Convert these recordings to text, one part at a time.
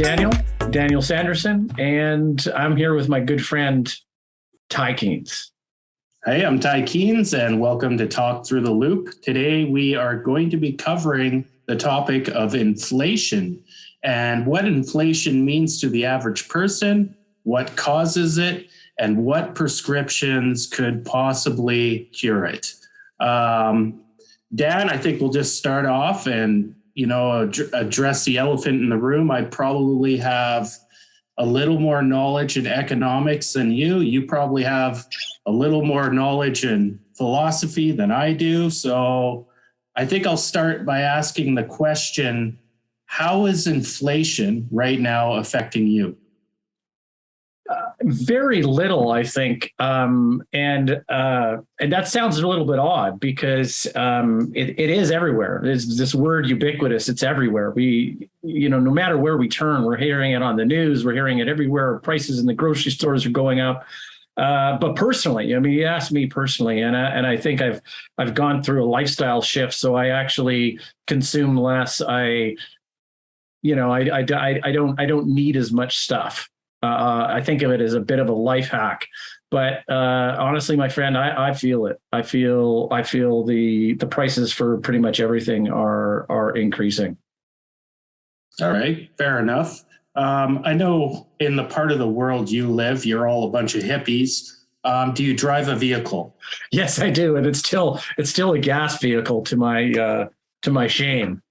Daniel Sanderson, and I'm here with my good friend, Ty Keynes. Hey, I'm Ty Keynes, and welcome to Talk Through the Loop. Today, we are going to be covering the topic of inflation and what inflation means to the average person, what causes it, and what prescriptions could possibly cure it. Dan, I think we'll just start off and address the elephant in the room. I probably have a little more knowledge in economics than you. You probably have a little more knowledge in philosophy than I do. So I think I'll start by asking the question, how is inflation right now affecting you? Very little, I think, and that sounds a little bit odd because it is everywhere. There's this word ubiquitous. It's everywhere. We, no matter where we turn, we're hearing it on the news. We're hearing it everywhere. Prices in the grocery stores are going up. But personally, you asked me personally, and I think I've gone through a lifestyle shift. So I actually consume less. I don't need as much stuff. I think of it as a bit of a life hack, but honestly, my friend, I feel it. I feel the prices for pretty much everything are increasing. All right, fair enough. I know in the part of the world you live, you're all a bunch of hippies. Do you drive a vehicle? Yes, I do, and it's still a gas vehicle to my shame.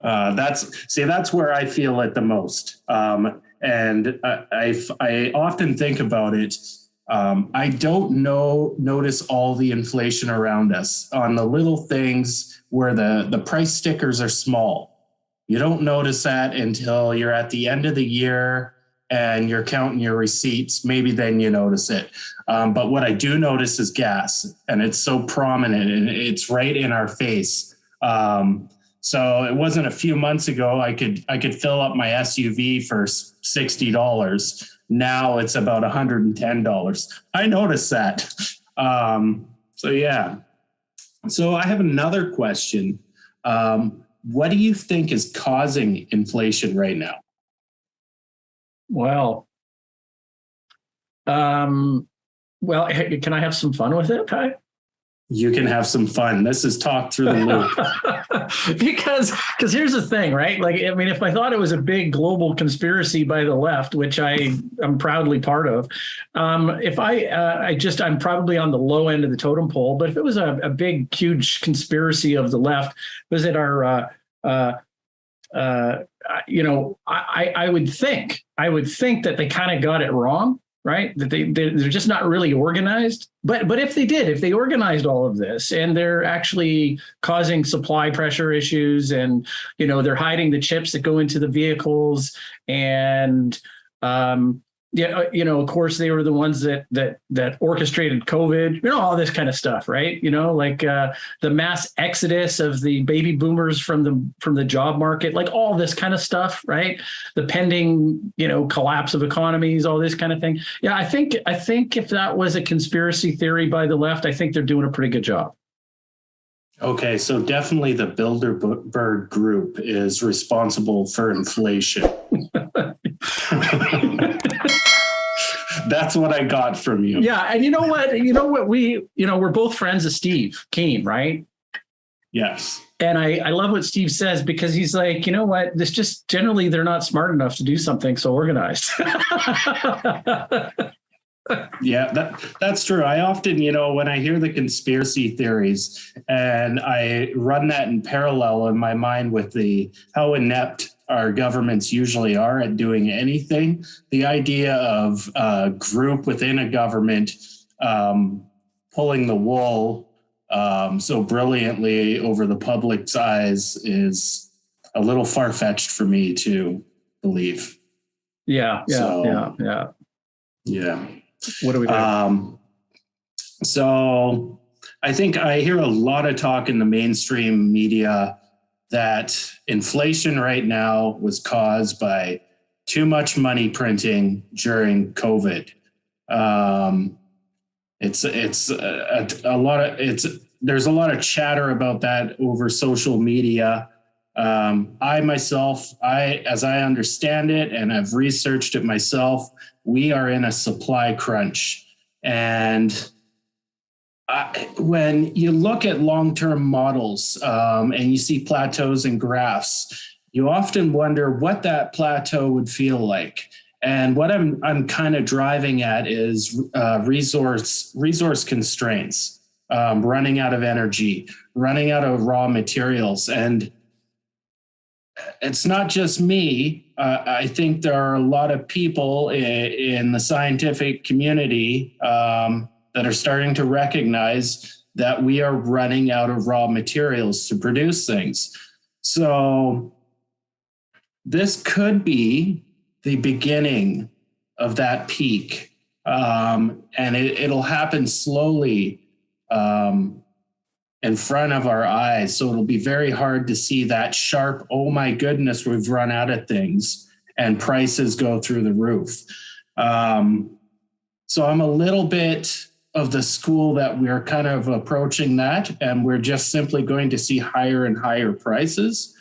That's where I feel it the most. And I often think about it. I don't notice all the inflation around us on the little things where the price stickers are small. You don't notice that until you're at the end of the year and you're counting your receipts. Maybe then you notice it. But what I do notice is gas, and it's so prominent and it's right in our face. So it wasn't a few months ago I could fill up my SUV for $60. Now it's about $110. I noticed that. So yeah. So I have another question. What do you think is causing inflation right now? Well, can I have some fun with it, Ty? You can have some fun. This is Talk Through the Loop. because here's the thing, right? If I thought it was a big global conspiracy by the left, which I'm proudly part of, I'm probably on the low end of the totem pole. But if it was a big, huge conspiracy of the left, was it our I would think that they kind of got it wrong. Right, that they're just not really organized. But if they organized all of this, and they're actually causing supply pressure issues, and they're hiding the chips that go into the vehicles, and of course they were the ones that orchestrated COVID, all this kind of stuff, right? The mass exodus of the baby boomers from the job market, like all this kind of stuff, right? The pending, collapse of economies, all this kind of thing. Yeah, I think if that was a conspiracy theory by the left, I think they're doing a pretty good job. Okay, so definitely the Bilderberg group is responsible for inflation. That's what I got from you. Yeah, and you know what? We're both friends of Steve Keen, right? Yes. And I love what Steve says, because he's like, you know what? This just generally they're not smart enough to do something so organized. Yeah, that's true. I often, when I hear the conspiracy theories and I run that in parallel in my mind with how inept our governments usually are at doing anything, the idea of a group within a government pulling the wool so brilliantly over the public's eyes is a little far-fetched for me to believe. Yeah. What do we do? So I think I hear a lot of talk in the mainstream media that inflation right now was caused by too much money printing during COVID. There's a lot of chatter about that over social media. I myself, as I understand it, and I've researched it myself, we are in a supply crunch. And when you look at long-term models and you see plateaus and graphs, you often wonder what that plateau would feel like. And what I'm kind of driving at is resource constraints, running out of energy, running out of raw materials. And it's not just me. I think there are a lot of people in the scientific community that are starting to recognize that we are running out of raw materials to produce things. So this could be the beginning of that peak. And it'll happen slowly in front of our eyes. So it'll be very hard to see that sharp, oh my goodness, we've run out of things, and prices go through the roof. So I'm a little bit of the school that we're kind of approaching that, and we're just simply going to see higher and higher prices.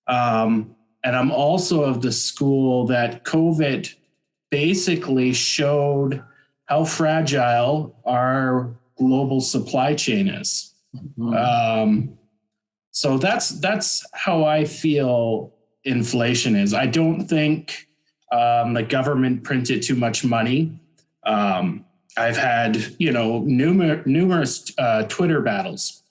And I'm also of the school that COVID basically showed how fragile our global supply chain is. Mm-hmm. So that's how I feel inflation is. I don't think the government printed too much money. I've had, numerous Twitter battles,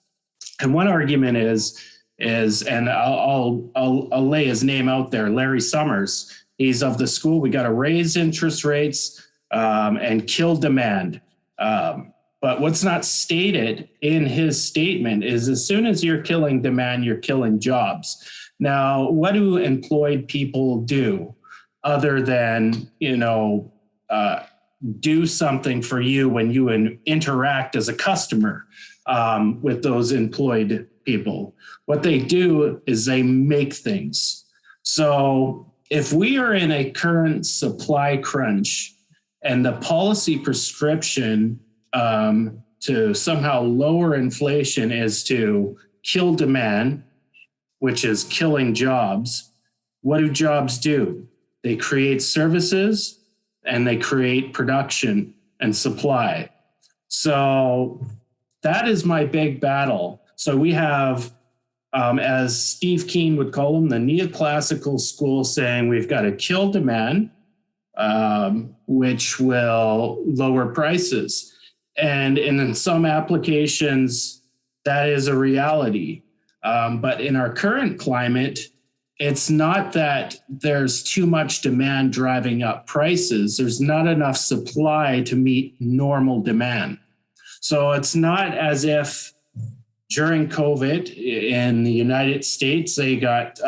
and one argument is, and I'll lay his name out there, Larry Summers. He's of the school, we got to raise interest rates and kill demand. But what's not stated in his statement is as soon as you're killing demand, you're killing jobs. Now, what do employed people do other than, do something for you when you interact as a customer with those employed people? What they do is they make things. So if we are in a current supply crunch and the policy prescription to somehow lower inflation is to kill demand, which is killing jobs, what do jobs do? They create services and they create production and supply. So that is my big battle. So we have, as Steve Keen would call them, the neoclassical school saying we've got to kill demand, which will lower prices. And in some applications, that is a reality. But in our current climate, it's not that there's too much demand driving up prices. There's not enough supply to meet normal demand. So it's not as if during COVID in the United States, they got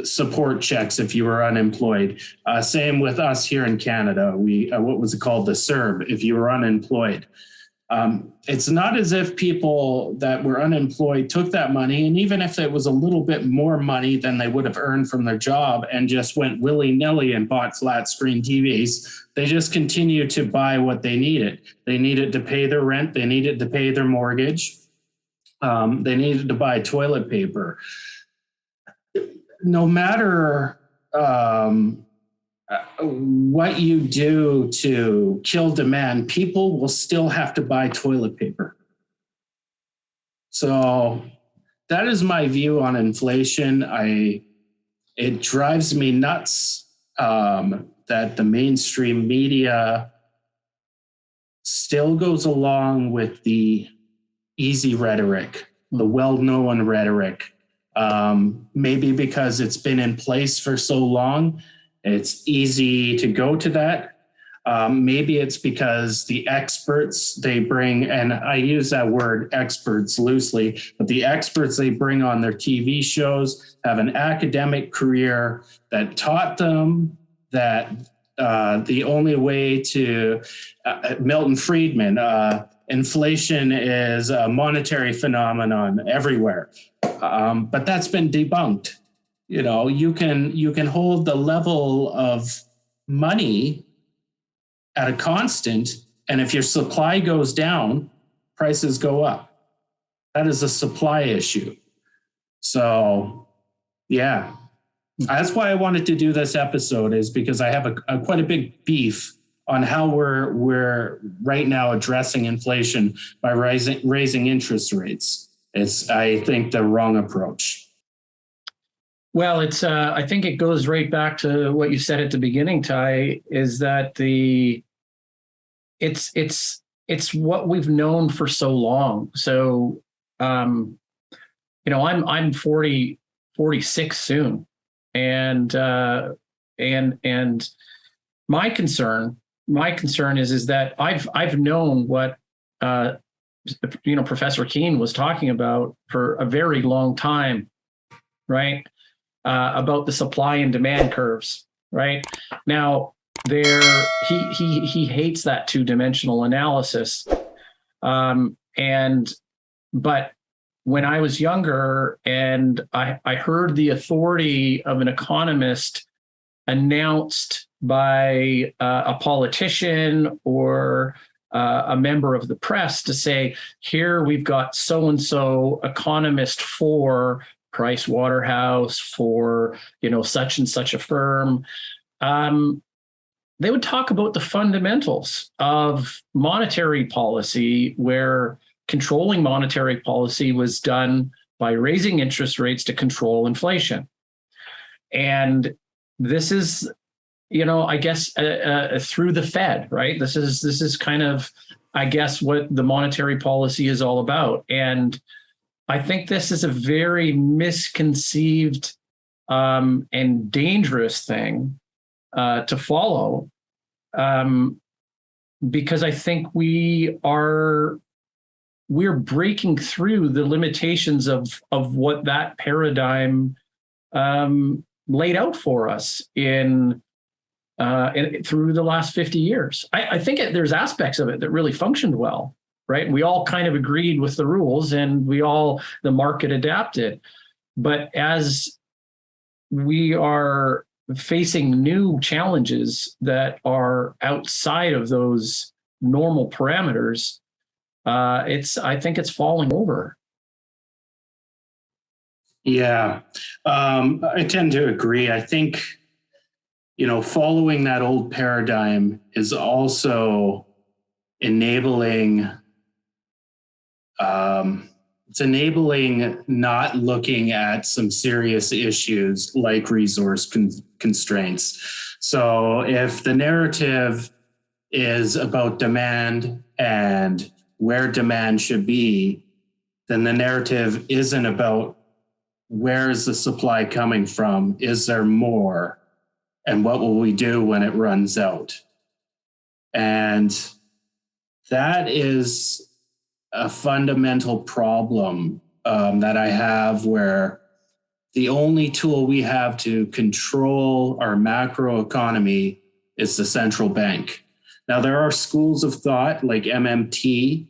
support checks if you were unemployed. Same with us here in Canada. We what was it called? The CERB, if you were unemployed. It's not as if people that were unemployed took that money, and even if it was a little bit more money than they would have earned from their job and just went willy-nilly and bought flat screen TVs, they just continued to buy what they needed. They needed to pay their rent. They needed to pay their mortgage. They needed to buy toilet paper. No matter what you do to kill demand, people will still have to buy toilet paper. So that is my view on inflation. It drives me nuts that the mainstream media still goes along with the easy rhetoric, the well-known rhetoric. Maybe because it's been in place for so long, it's easy to go to that. Maybe it's because the experts they bring, and I use that word experts loosely, but the experts they bring on their TV shows have an academic career that taught them that the only way to, Milton Friedman, inflation is a monetary phenomenon everywhere. But that's been debunked. You can hold the level of money at a constant, and if your supply goes down, prices go up. That is a supply issue. So, yeah, that's why I wanted to do this episode, is because I have quite a big beef on how we're right now addressing inflation by raising interest rates. It's, I think, the wrong approach. Well, I think it goes right back to what you said at the beginning, Ty, is that it's what we've known for so long. So, I'm 46 soon. And my concern is that I've known what, Professor Keynes was talking about for a very long time, right? About the supply and demand curves, right? Now, he hates that two-dimensional analysis, but when I was younger and I heard the authority of an economist announced by a politician or a member of the press to say, here we've got so-and-so economist for Price Waterhouse, for such and such a firm, they would talk about the fundamentals of monetary policy, where controlling monetary policy was done by raising interest rates to control inflation. And this is, I guess, through the Fed, right? This is kind of, I guess, what the monetary policy is all about. And I think this is a very misconceived and dangerous thing to follow, because I think we're breaking through the limitations of what that paradigm laid out for us in through the last 50 years. I think there's aspects of it that really functioned well, right? We all kind of agreed with the rules, and the market adapted. But as we are facing new challenges that are outside of those normal parameters, I think it's falling over. Yeah, I tend to agree. I think, following that old paradigm is also enabling, it's enabling not looking at some serious issues like resource constraints. So if the narrative is about demand and where demand should be, then the narrative isn't about where is the supply coming from? Is there more? And what will we do when it runs out? And that is a fundamental problem that I have, where the only tool we have to control our macro economy is the central bank. Now, there are schools of thought like MMT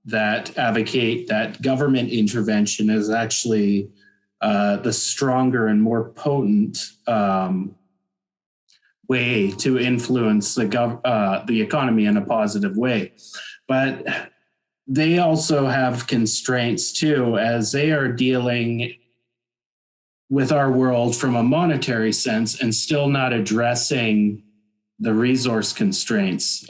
that advocate that government intervention is actually the stronger and more potent way to influence the economy in a positive way. But they also have constraints too, as they are dealing with our world from a monetary sense and still not addressing the resource constraints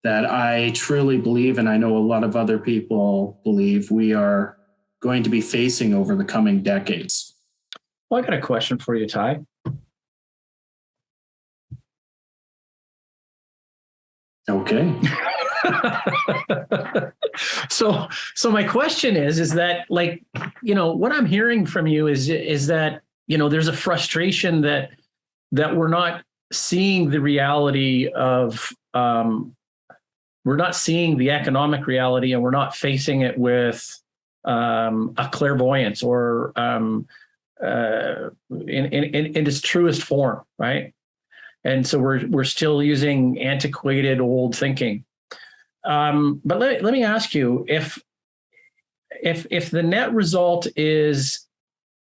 that I truly believe, and I know a lot of other people believe, we are going to be facing over the coming decades. Well, I got a question for you, Ty. Okay. So my question is that, like, what I'm hearing from you is that, there's a frustration that we're not seeing the reality of, we're not seeing the economic reality, and we're not facing it with a clairvoyance or in its truest form, right? And so we're still using antiquated old thinking. But let me ask you, if the net result is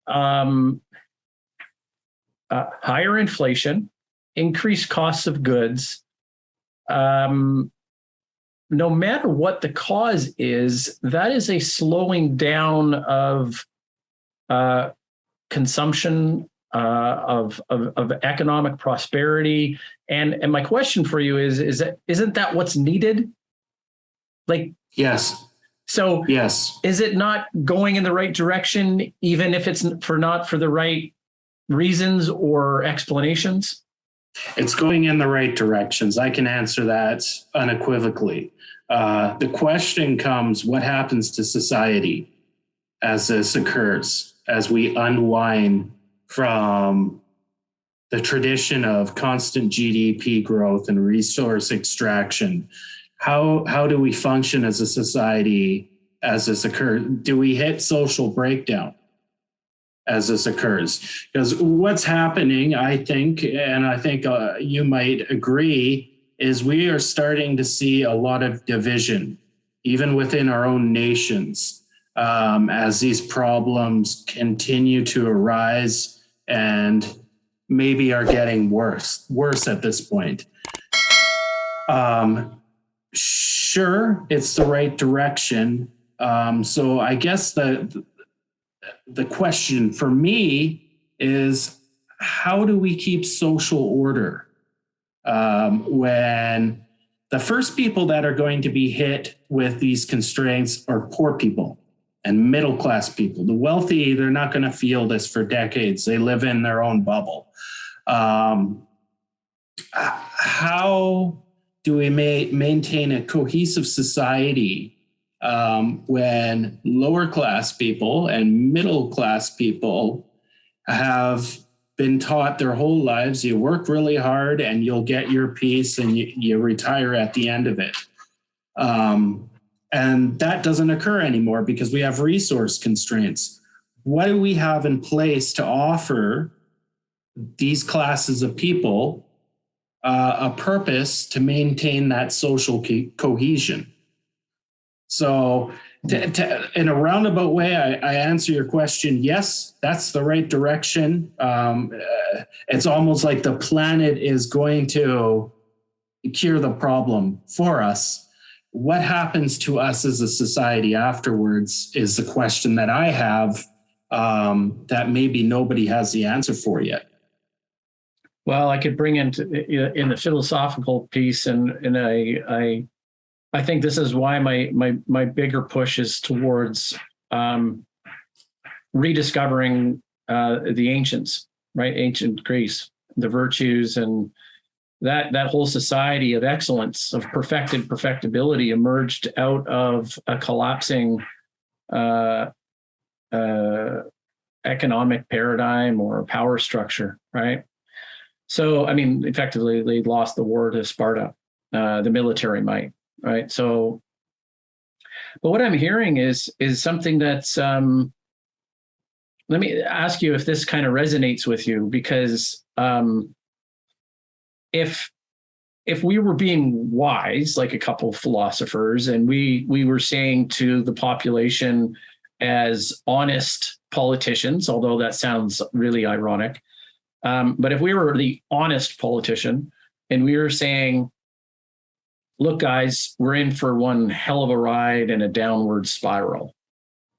higher inflation, increased costs of goods, no matter what the cause is, that is a slowing down of consumption, of economic prosperity. And my question for you is that, isn't that what's needed? Like, yes. So yes, is it not going in the right direction, even if it's not for the right reasons or explanations? it's going in the right directions. I can answer that unequivocally. The question comes, what happens to society as this occurs, as we unwind from the tradition of constant GDP growth and resource extraction? How do we function as a society as this occurs? Do we hit social breakdown as this occurs? Because what's happening, I think you might agree, is we are starting to see a lot of division, even within our own nations, as these problems continue to arise and maybe are getting worse at this point. Sure, it's the right direction. So I guess the question for me is, how do we keep social order when the first people that are going to be hit with these constraints are poor people and middle class people? The wealthy, they're not going to feel this for decades. They live in their own bubble. How do we maintain a cohesive society when lower class people and middle class people have been taught their whole lives, you work really hard and you'll get your piece and you retire at the end of it? And that doesn't occur anymore because we have resource constraints. What do we have in place to offer these classes of people a purpose to maintain that social cohesion? So in a roundabout way, I answer your question, yes, that's the right direction. It's almost like the planet is going to cure the problem for us. What happens to us as a society afterwards is the question that I have, that maybe nobody has the answer for yet. Well, I could bring in the philosophical piece, and I think this is why my bigger push is towards rediscovering the ancients, right? Ancient Greece, the virtues, and that whole society of excellence, of perfectibility, emerged out of a collapsing economic paradigm or power structure, right? So, I mean, effectively, they lost the war to Sparta, the military might, right? So, but what I'm hearing is something that's, let me ask you if this kind of resonates with you, because if we were being wise, like a couple of philosophers, and we were saying to the population as honest politicians, although that sounds really ironic, but if we were the honest politician and we were saying, look, guys, we're in for one hell of a ride and a downward spiral,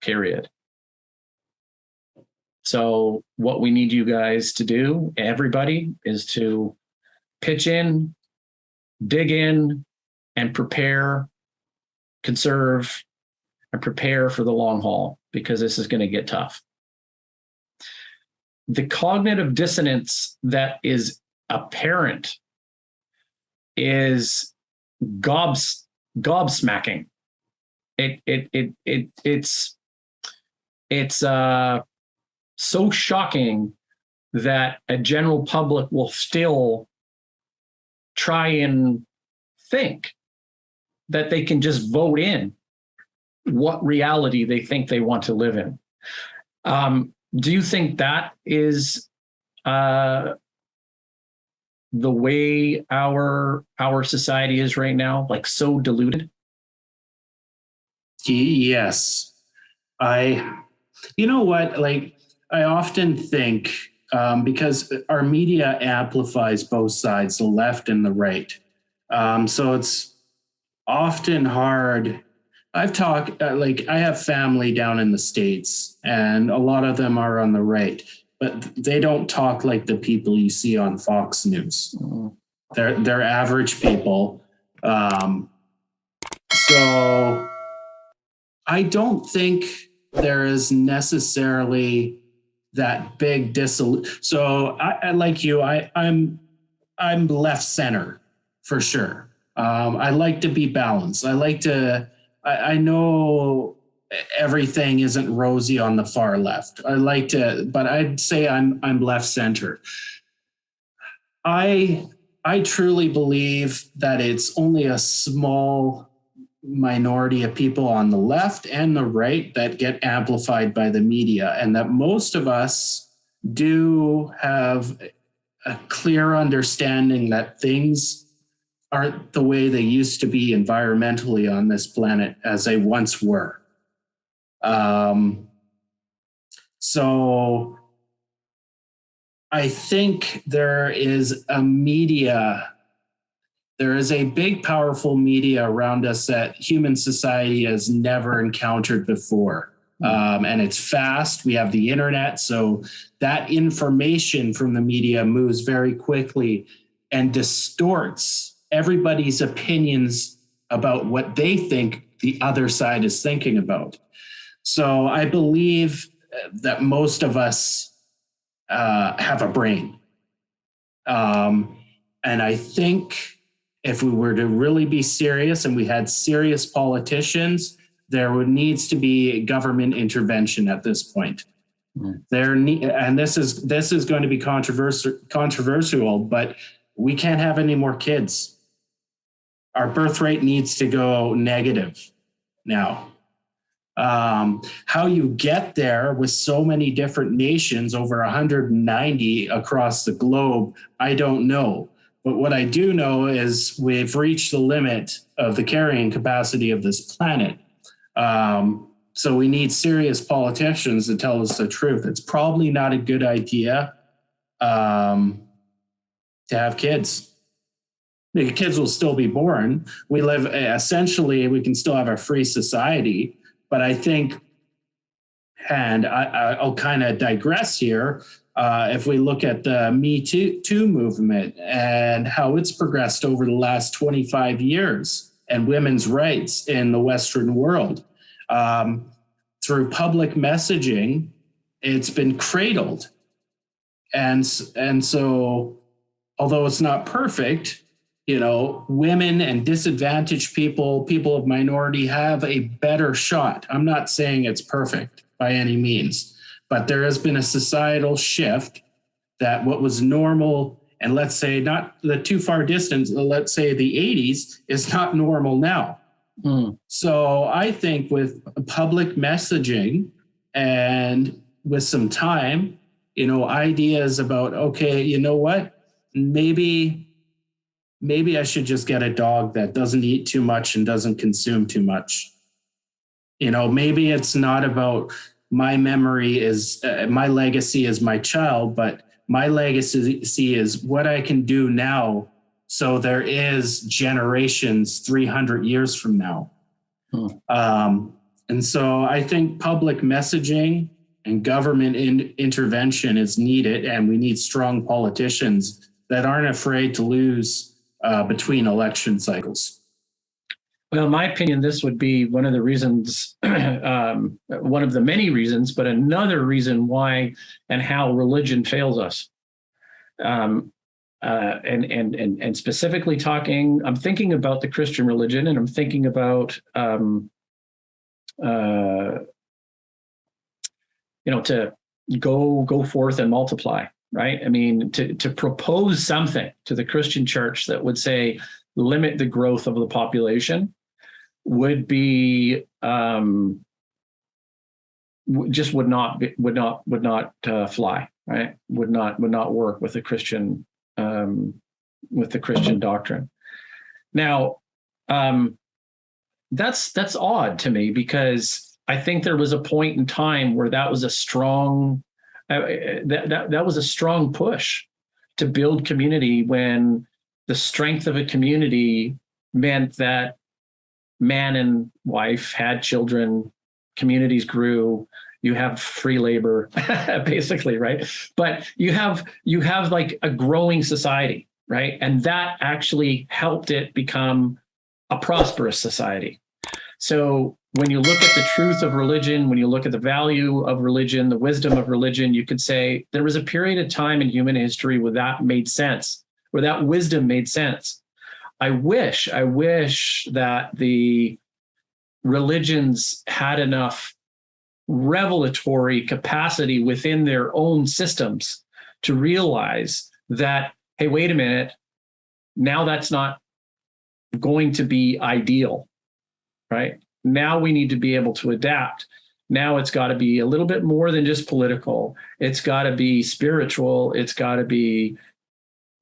period. So what we need you guys to do, everybody, is to pitch in, dig in, and prepare, conserve, and prepare for the long haul, because this is going to get tough. The cognitive dissonance that is apparent is gobsmacking. It's so shocking that a general public will still try and think that they can just vote in what reality they think they want to live in. Do you think that is the way our society is right now, like so diluted? Yes. You know what, like, I often think, because our media amplifies both sides, the left and the right. So often hard. I've talked, like, I have family down in the States, and a lot of them are on the right, but they don't talk like the people you see on Fox News. They're average people. So I don't think there is necessarily that big dissolution. So I like you, I'm left center for sure. I like to be balanced. I know everything isn't rosy on the far left. But I'd say I'm left center. I truly believe that it's only a small minority of people on the left and the right that get amplified by the media, and that most of us do have a clear understanding that things aren't the way they used to be environmentally on this planet as they once were. So I think there is a big, powerful media around us that human society has never encountered before. And it's fast. We have the internet. So that information from the media moves very quickly and distorts everybody's opinions about what they think the other side is thinking about. So I believe that most of us have a brain. And I think if we were to really be serious and we had serious politicians, needs to be government intervention at this point. And this is going to be controversial, but we can't have any more kids. Our birth rate needs to go negative now. How you get there with so many different nations, over 190 across the globe, I don't know. But what I do know is we've reached the limit of the carrying capacity of this planet. So we need serious politicians to tell us the truth. It's probably not a good idea to have kids. The kids will still be born. We can still have a free society. But I think, and I'll kind of digress here, if we look at the Me Too movement and how it's progressed over the last 25 years and women's rights in the Western world, through public messaging, it's been cradled. And so, although it's not perfect, women and disadvantaged people of minority have a better shot. I'm not saying it's perfect by any means, but there has been a societal shift that what was normal, and let's say not the too far distance, let's say the 80s, is not normal now. So I think with public messaging and with some time, ideas about, okay, you know what, maybe I should just get a dog that doesn't eat too much and doesn't consume too much. Maybe it's not about my legacy is my child, but my legacy is what I can do now. So there is generations 300 years from now. And so I think public messaging and government intervention is needed, and we need strong politicians that aren't afraid to lose between election cycles. Well, in my opinion, this would be one of the reasons, one of the many reasons, but another reason why and how religion fails us. And specifically talking, I'm thinking about the Christian religion, and I'm thinking about, to go forth and multiply. Right? I mean, to propose something to the Christian church that would say limit the growth of the population would be just would not fly. Right? Would not work with the Christian doctrine. Now, that's odd to me, because I think there was a point in time where that was a strong. That was a strong push to build community, when the strength of a community meant that man and wife had children, communities grew, you have free labor, basically, right? But you have like a growing society, right? And that actually helped it become a prosperous society. So when you look at the truth of religion, when you look at the value of religion, the wisdom of religion, you could say there was a period of time in human history where that made sense, where that wisdom made sense. I wish that the religions had enough revelatory capacity within their own systems to realize that, hey, wait a minute, now that's not going to be ideal, right? Now we need to be able to adapt. Now it's got to be a little bit more than just political. It's got to be spiritual. It's got to be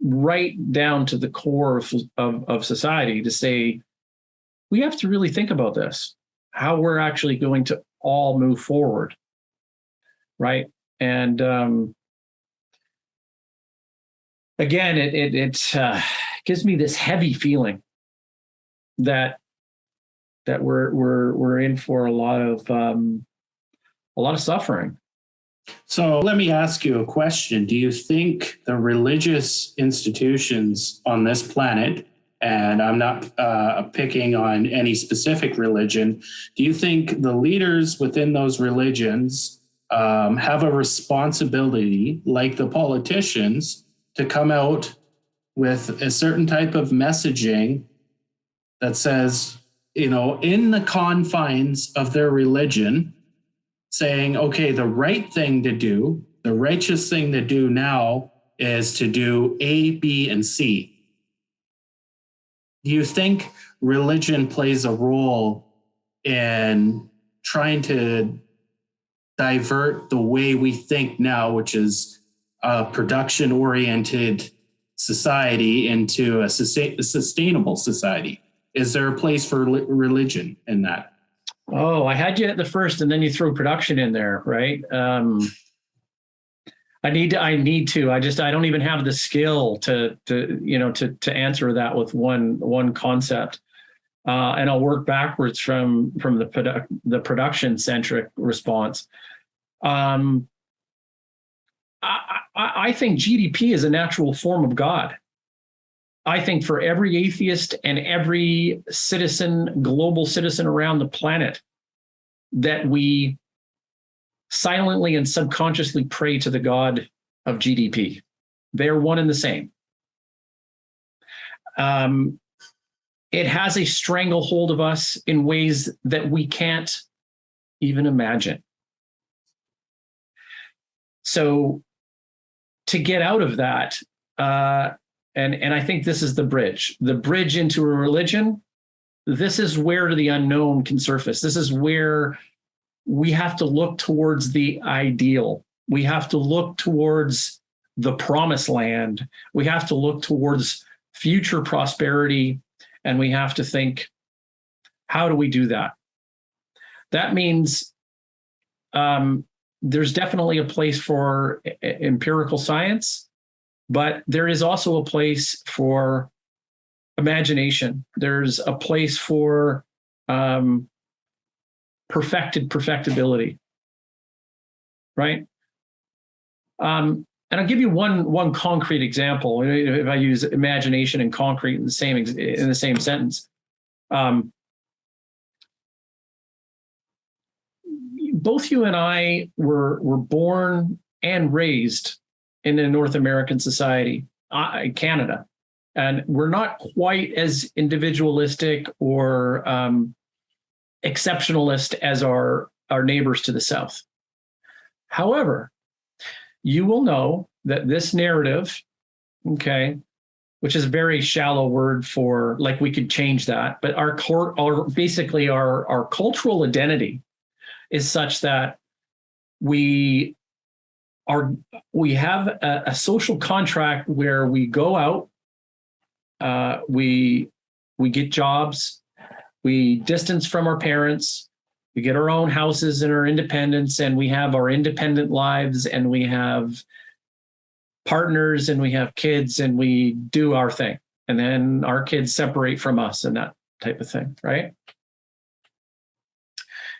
right down to the core of society to say, we have to really think about this, how we're actually going to all move forward, right? And again, it gives me this heavy feeling that we're in for a lot of suffering. So let me ask you a question. Do you think the religious institutions on this planet, and I'm not picking on any specific religion, do you think the leaders within those religions have a responsibility, like the politicians, to come out with a certain type of messaging that says, in the confines of their religion, saying, okay, the right thing to do, the righteous thing to do now is to do A, B, and C? Do you think religion plays a role in trying to divert the way we think now, which is a production-oriented society, into a sustainable society? Is there a place for religion in that? Oh, I had you at the first, and then you threw production in there, right? I need to. I don't even have the skill to answer that with one concept. And I'll work backwards from the production centric response. I think GDP is a natural form of God. I think for every atheist and every citizen, global citizen around the planet, that we silently and subconsciously pray to the God of GDP. They're one and the same. It has a stranglehold of us in ways that we can't even imagine. So to get out of that, and I think this is the bridge into a religion. This is where the unknown can surface. This is where we have to look towards the ideal. We have to look towards the promised land. We have to look towards future prosperity, and we have to think, how do we do that? That means there's definitely a place for empirical science, but there is also a place for imagination. There's a place for perfectibility, right? And I'll give you one concrete example. If I use imagination and concrete in the same sentence, both you and I were born and raised in a North American society, Canada, and we're not quite as individualistic or exceptionalist as our neighbors to the south. However, you will know that this narrative, okay, which is a very shallow word for, like, we could change that, but our cultural identity is such that we have a social contract where we go out, we get jobs, we distance from our parents, we get our own houses and our independence, and we have our independent lives, and we have partners, and we have kids, and we do our thing. And then our kids separate from us and that type of thing, right?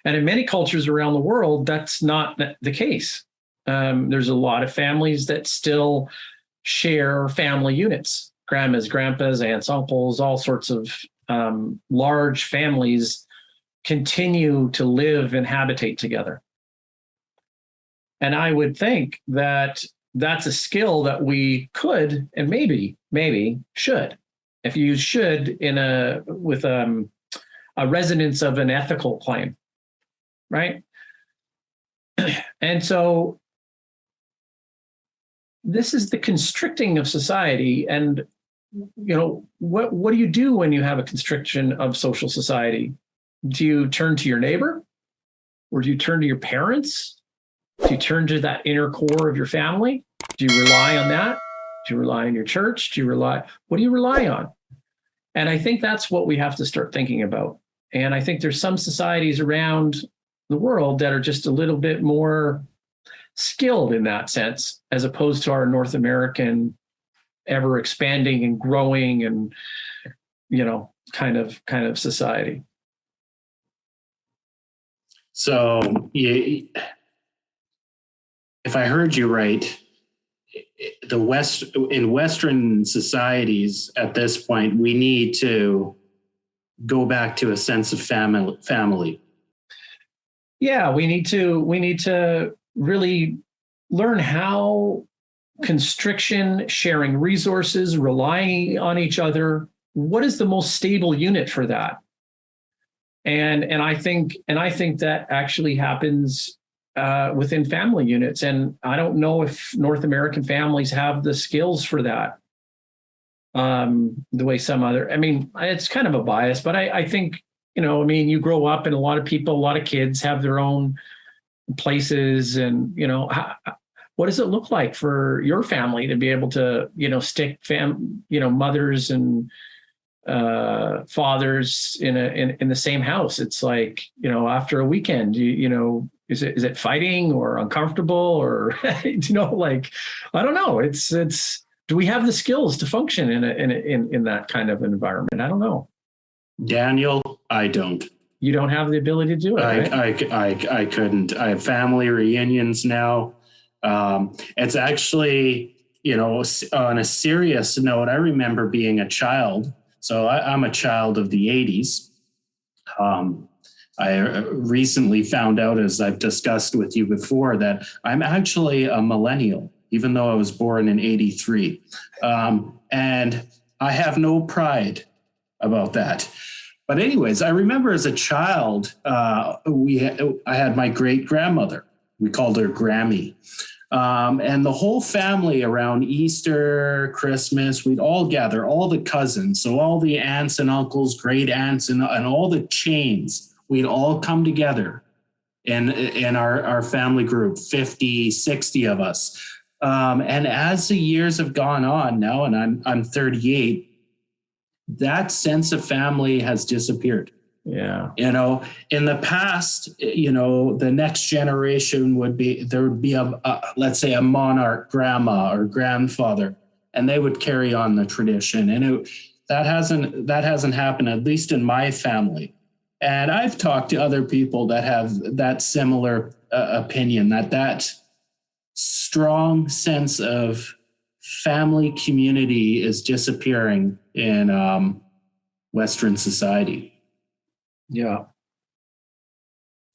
And in many cultures around the world, that's not the case. There's a lot of families that still share family units, grandmas, grandpas, aunts, uncles, all sorts of large families continue to live and habitate together. And I would think that that's a skill that we could and maybe should. If you should with a resonance of an ethical claim, right? And so this is the constricting of society. And what do you do when you have a constriction of social society? Do you turn to your neighbor, or do you turn to your parents? Do you turn to that inner core of your family? Do you rely on that? Do you rely on your church? What do you rely on? And I think that's what we have to start thinking about. And I think there's some societies around the world that are just a little bit more skilled in that sense, as opposed to our North American ever expanding and growing and, kind of society. So if I heard you right, in Western societies at this point, we need to go back to a sense of family. Yeah, we need to really learn how constriction, sharing resources, relying on each other, what is the most stable unit for that? And I think that actually happens within family units. And I don't know if North American families have the skills for that. The way it's kind of a bias, but I think, you grow up and a lot of kids have their own places, and, what does it look like for your family to be able to, stick mothers and fathers in the same house? It's like, after a weekend, is it fighting or uncomfortable or, I don't know. It's, do we have the skills to function in that kind of environment? I don't know. Daniel, I don't. You don't have the ability to do it. I couldn't. I have family reunions now. It's actually, on a serious note, I remember being a child. So I'm a child of the 80s. I recently found out, as I've discussed with you before, that I'm actually a millennial, even though I was born in 83. And I have no pride about that. But anyways, I remember as a child, I had my great grandmother. We called her Grammy. And the whole family around Easter, Christmas, we'd all gather, all the cousins. So all the aunts and uncles, great aunts, and all the chains, we'd all come together in our family group, 50, 60 of us. And as the years have gone on now, and I'm 38, that sense of family has disappeared. Yeah. In the past, the next generation would be let's say a monarch grandma or grandfather, and they would carry on the tradition. And that hasn't happened, at least in my family. And I've talked to other people that have that similar opinion, that strong sense of family community is disappearing in Western society. Yeah.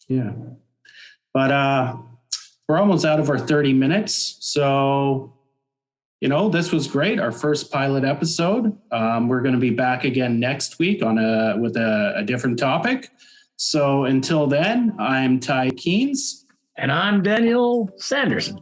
Yeah. But we're almost out of our 30 minutes. So, this was great. Our first pilot episode. We're going to be back again next week with a different topic. So until then, I'm Ty Keynes. And I'm Daniel Sanderson.